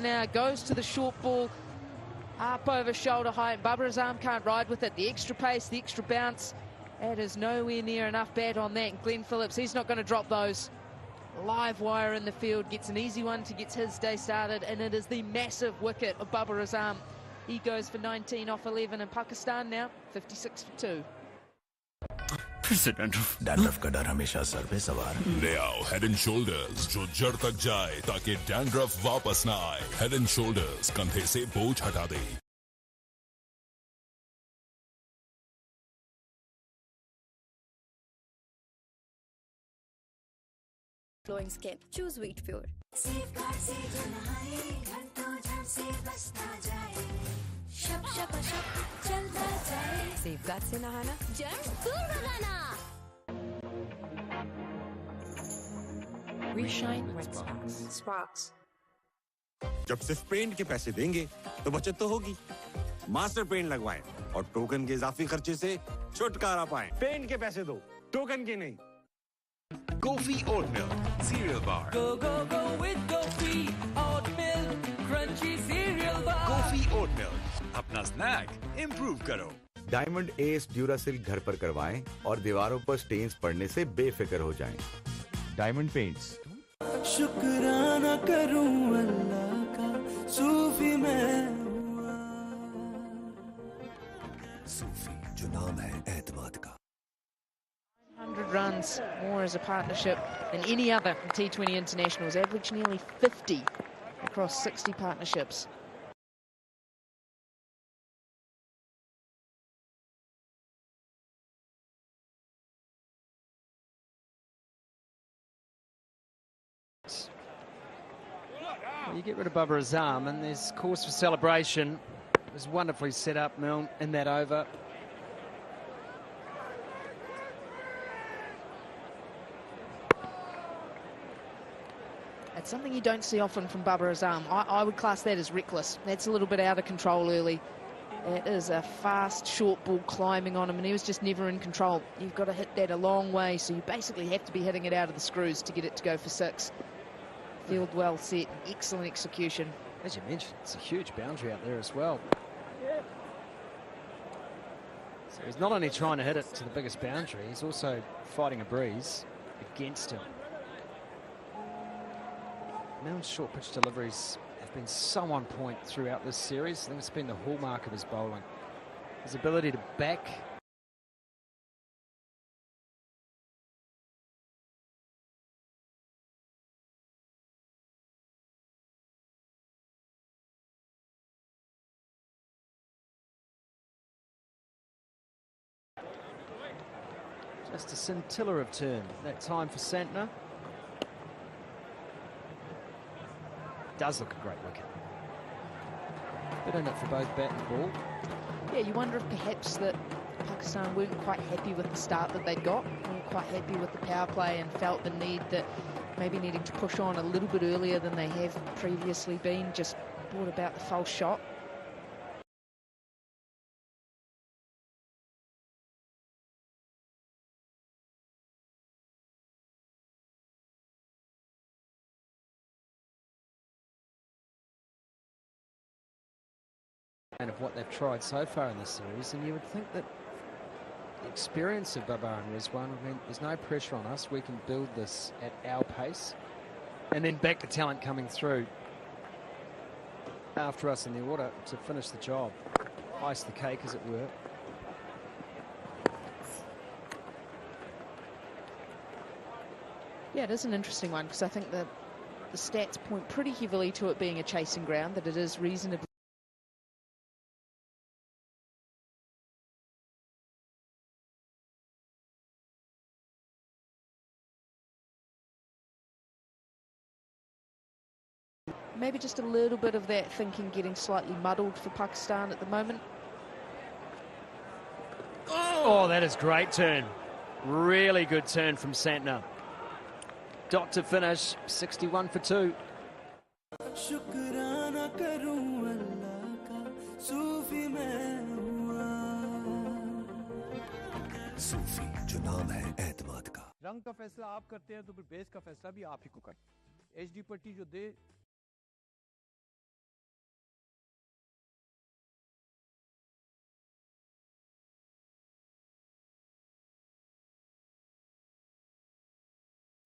Now goes to the short ball, up over shoulder height. Babar Azam can't ride with it. The extra pace, the extra bounce. That is nowhere near enough bat on that. And Glenn Phillips, he's not going to drop those. Live wire in the field, gets an easy one to get his day started, and it is the massive wicket of Babar Azam. He goes for 19 off 11 in Pakistan now, 56 for 2. फिर से dandruff का डर हमेशा sir पे सवार ले आओ head and shoulders जो जड़ तक जाए ताकि डैंड्रफ वापस ना आए हेड एंड शोल्डर्स कंधे से बोझ हटा दे glowing skin. Choose Wheat Pure. Safeguard से नहाना, germs दूर भगाना. Reshine Red Sparks. जब सिर्फ पेंट के पैसे देंगे तो बचत तो होगी. मास्टर पेंट लगवाएं और टोकन के इजाफी खर्चे से छुटकारा पाएं. पेंट के पैसे दो, टोकन के नहीं. Gofi Oatmeal Cereal Bar. Go with Gofi Oatmeal Crunchy Cereal Bar. Gofi Oatmeal. अपना स्नैक इम्प्रूव करो. डायमंड एस ड्यूरासिल घर पर करवाएं और दीवारों पर स्टेन्स पड़ने से बेफिक्र हो जाएं. Diamond paints. शुक्राना करूं अल्लाह का सूफी मैं हुआ. सूफी जो नाम है एतमाद का 100 runs more as a partnership than any other T20 internationals, average nearly 50 across 60 partnerships. Well, you get rid of Babar Azam and there's cause for celebration. It was wonderfully set up, Milne, in that over. It's something you don't see often from Babar Azam. I would class that as reckless. That's a little bit out of control early. It is a fast, short ball climbing on him, and he was just never in control. You've got to hit that a long way, so you basically have to be hitting it out of the screws to get it to go for 6. Field well set, excellent execution. As you mentioned, it's a huge boundary out there as well. So he's not only trying to hit it to the biggest boundary, he's also fighting a breeze against him. Milne's short pitch deliveries have been so on point throughout this series. I think it's been the hallmark of his bowling. His ability to back just a scintilla of turn that time for Santner. Does look a great wicket. Bit in it for both bat and ball. Yeah, you wonder if perhaps that Pakistan weren't quite happy with the start that they'd got, weren't quite happy with the power play and felt the need that maybe needing to push on a little bit earlier than they have previously been, just brought about the false shot. Of what they've tried so far in this series, and you would think that the experience of Babar and Rizwan would mean there's no pressure on us, we can build this at our pace, and then back the talent coming through after us in the order to finish the job, ice the cake as it were. Yeah, it is an interesting one, because I think that the stats point pretty heavily to it being a chasing ground, that it is reasonably maybe just a little bit of that thinking getting slightly muddled for Pakistan at the moment. Oh, that is great turn. Really good turn from Santner. Dot to finish, 61 for 2. शुक्राना करूं अल्लाह का सूफी मैं हुआ. सूफी जो नाम है एतमाद का. रंग का फैसला आप करते हैं तो फिर बेस का फैसला भी आप ही को करना. एचडी पट्टी जो दे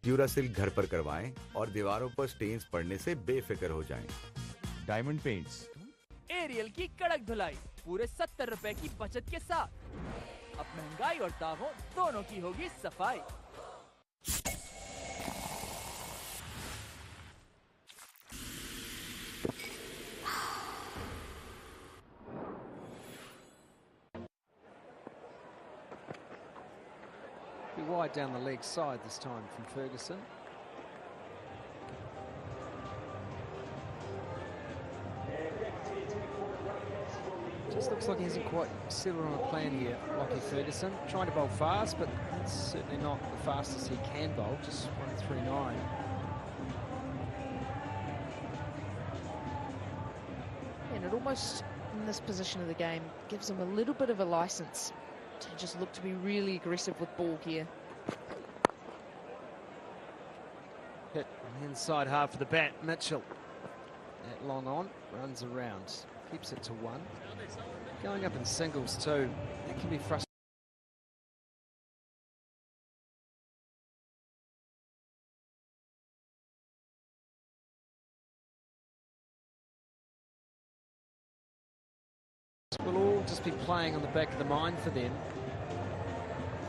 ड्यूरासिल घर पर करवाएं और दीवारों पर स्टेन्स पड़ने से बेफिक्र हो जाएं। Diamond paints. एरियल की कड़क धुलाई पूरे 70 रुपए की बचत के साथ। अब महंगाई और दामों दोनों की होगी सफाई। Be wide down the leg side this time from Ferguson. Just looks like he hasn't quite settled on a plan here, Lockie Ferguson. Trying to bowl fast, but it's certainly not the fastest he can bowl, just 139. And it almost, in this position of the game, gives him a little bit of a license to just look to be really aggressive with ball here. Hit on the inside half of the bat, Mitchell. That long on, runs around, keeps it to 1. Going up in singles too, that can be frustrating. Will all just be playing on the back of the mind for them.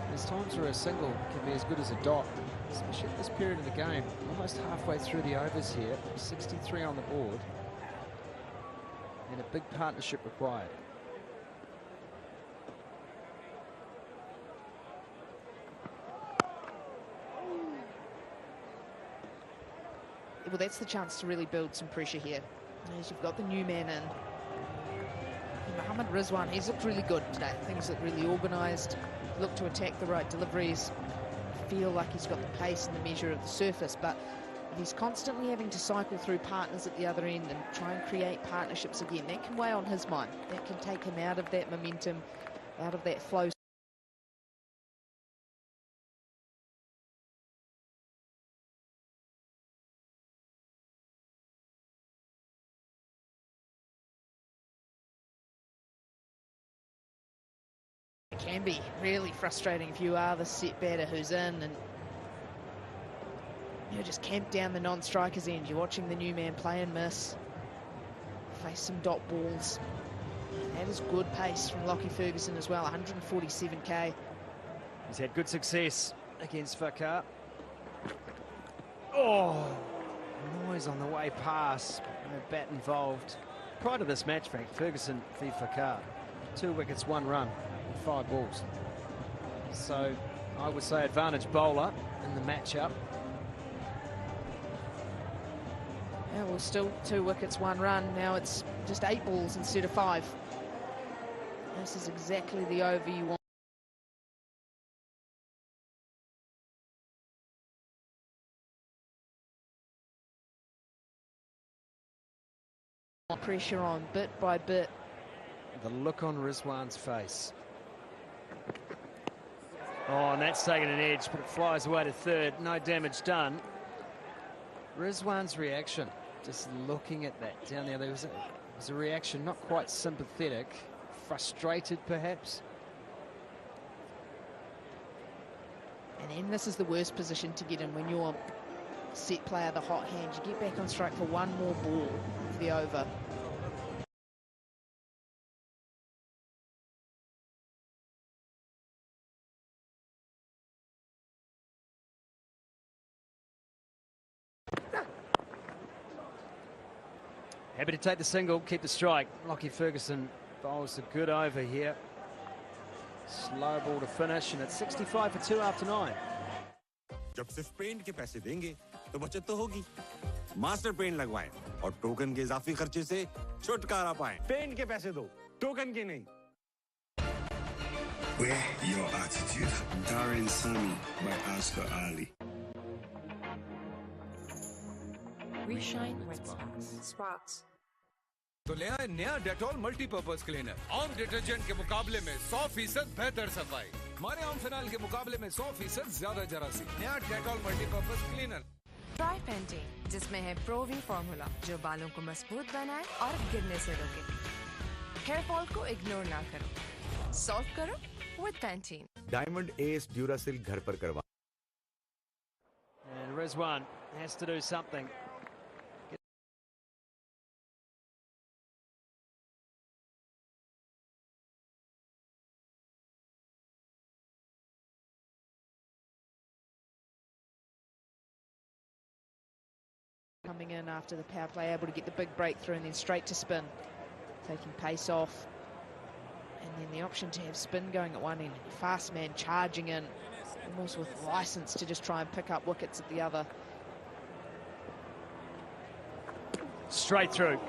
There's times where a single can be as good as a dot, especially at this period of the game. Almost halfway through the overs here, 63 on the board, and a big partnership required. Well, that's the chance to really build some pressure here. As you've got the new man in. Mohammad Rizwan, he's looked really good today. Things look really organised, look to attack the right deliveries, feel like he's got the pace and the measure of the surface, but he's constantly having to cycle through partners at the other end and try and create partnerships again. That can weigh on his mind. That can take him out of that momentum, out of that flow. It can be really frustrating if you are the set batter who's in and you're just camped down the non-strikers end. You're watching the new man play and miss, face some dot balls. That is good pace from Lockie Ferguson as well, 147k. He's had good success against Fakar. Oh, noise on the way past, no bat involved. Prior to this match, Frank, Ferguson v Fakar, 2 wickets, 1 run, 5 balls. So I would say advantage bowler in the matchup. Yeah, well, still 2 wickets, 1 run. Now it's just 8 balls instead of 5. This is exactly the over you want. Pressure on bit by bit. The look on Rizwan's face. Oh, and that's taken an edge, but it flies away to third. No damage done. Rizwan's reaction, just looking at that down there, there was a reaction not quite sympathetic, frustrated perhaps. And then this is the worst position to get in when you're set player, the hot hand. You get back on strike for 1 more ball for the over. Happy to take the single, keep the strike. Lockie Ferguson bowls a good over here. Slow ball to finish, and it's 65 for 2 after 9. जब सिर्फ paint के पैसे देंगे तो बचत तो होगी। Master paint लगवाएं और टोकन के इजाफी खर्चे से छुटकारा पाएं। पेंट के पैसे दो, टोकन के नहीं। Wear your attitude. Darren Sammy by Oscar Ali. Reshine with Sparks. तो ले आए नया डेटॉल मल्टीपर्पज क्लीनर। आम डिटर्जेंट के मुकाबले में 100% बेहतर सफाई। हमारे आम फिनाइल के मुकाबले में 100% ज्यादा जरासी। नया Dettol multipurpose cleaner. Try Pantene, जिसमें है प्रोवी फॉर्मूला जो बालों को मजबूत बनाए और गिरने से रोके। हेयर फॉल को इग्नोर ना करो, सॉल्व करो विद पेंटीन। डायमंड एस ड्यूरासिल घर पर करवा। And Rizwan has to do something. Coming in after the power play, able to get the big breakthrough and then straight to spin. Taking pace off. And then the option to have spin going at one end. Fast man charging in, almost with license to just try and pick up wickets at the other. Straight through.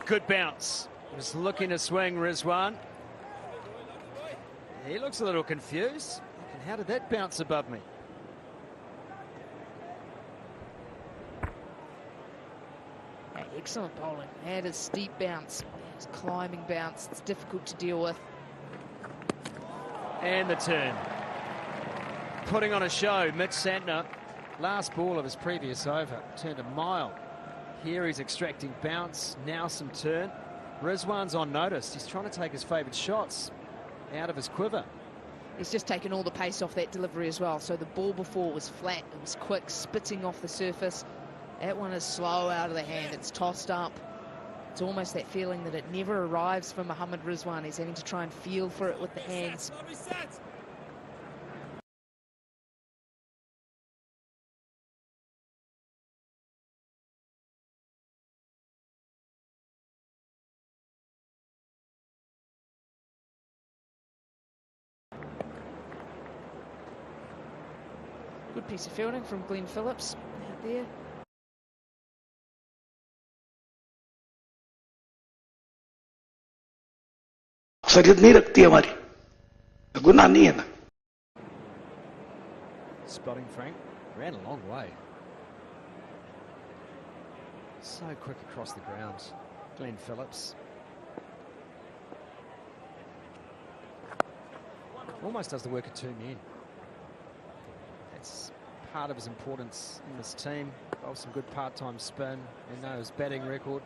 Good bounce. Was looking to swing, Rizwan. He looks a little confused. And how did that bounce above me? Excellent bowling. That is steep bounce. It's climbing bounce. It's difficult to deal with. And the turn. Putting on a show, Mitch Santner. Last ball of his previous over. Turned a mile. Here he's extracting bounce. Now some turn. Rizwan's on notice. He's trying to take his favourite shots out of his quiver. He's just taken all the pace off that delivery as well. So the ball before was flat. It was quick, spitting off the surface. That one is slow out of the hand. It's tossed up. It's almost that feeling that it never arrives for Mohammad Rizwan. He's having to try and feel for it with the hands. Good piece of fielding from Glenn Phillips out there. अक्सरियत नहीं रखती हमारी, गुनाह नहीं है ना. Spotting Frank ran a long way. So quick across the ground. Glenn Phillips. Almost does the work of two men. That's part of his importance in this team. Bowls some good part-time spin. We know his batting record.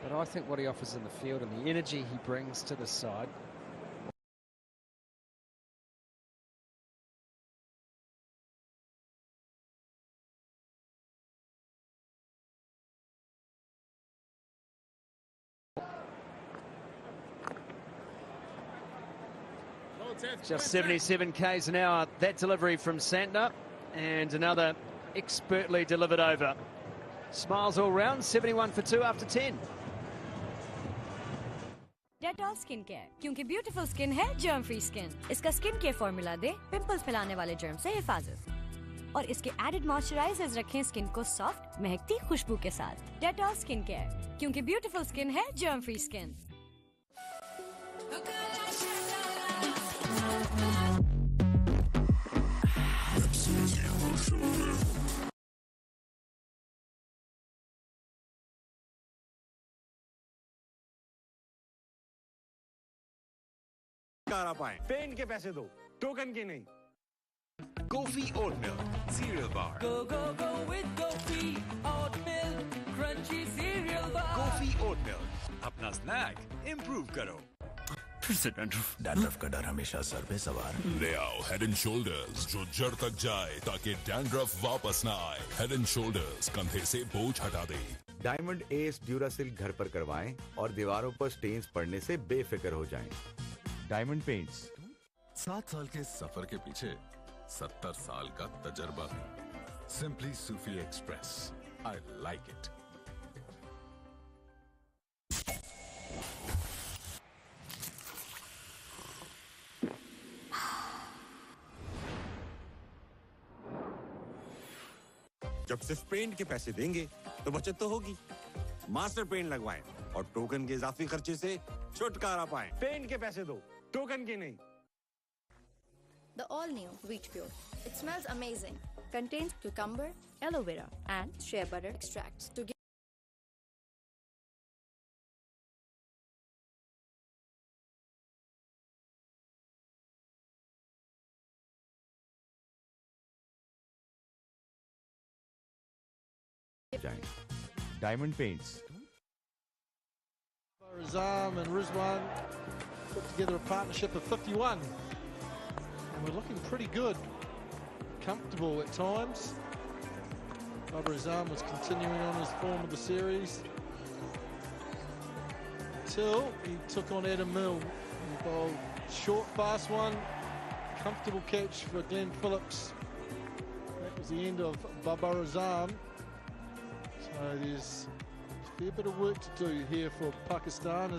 But I think what he offers in the field and the energy he brings to the side. Just 77 k's an hour. That delivery from Santner. And another expertly delivered over. Smiles all round. 71 for 2 after 10. Dettol skin care, क्योंकि beautiful skin है germ free skin. इसका skin care formula दे pimples फैलाने वाले germ से हिफाजत, और इसके added moisturisers रखें स्किन को सॉफ्ट महकती खुशबू के साथ. डेटॉल स्किन केयर, क्योंकि ब्यूटीफुल स्किन है जर्म फ्री स्किन. पाए पेंट के पैसे दो, टोकन के नहीं. Coffee oat milk cereal bar. Go go go with coffee oat milk crunchy cereal bar. Coffee oat milk. अपना स्नैक इम्प्रूव करो. फिर से डैंड्रफ. डैंड्रफ का डर हमेशा सर पे सवार. ले आओ हेड एंड शोल्डर्स जो जड़ तक जाए ताकि डैंड्रफ वापस ना आए. हेड एंड शोल्डर्स कंधे से बोझ हटा दे. डायमंड एस ड्यूरासिल घर पर करवाएं और दीवारों पर स्टेन्स पड़ने से बेफिक्र हो जाएं. Diamond paints. 7 साल के सफर के पीछे 70 साल का तजर्बा भी. Simply Sufi express. I like it. जब सिर्फ पेंट के पैसे देंगे तो बचत तो होगी. मास्टर पेंट लगवाएं और टोकन के इजाफी खर्चे से छुटकारा पाएं. पेंट के पैसे दो, टोकन के नहीं. The all-new Wheat Pure. It smells amazing. Contains cucumber, aloe vera, and shea butter extracts to give Diamond Paints. Razam and Rizwan put together a partnership of 51, and we're looking pretty good, comfortable at times. Babar Azam was continuing on his form of the series until he took on Adam Milne. He bowled short, fast one, comfortable catch for Glenn Phillips. That was the end of Babar Azam. So there's a fair bit of work to do here for Pakistan.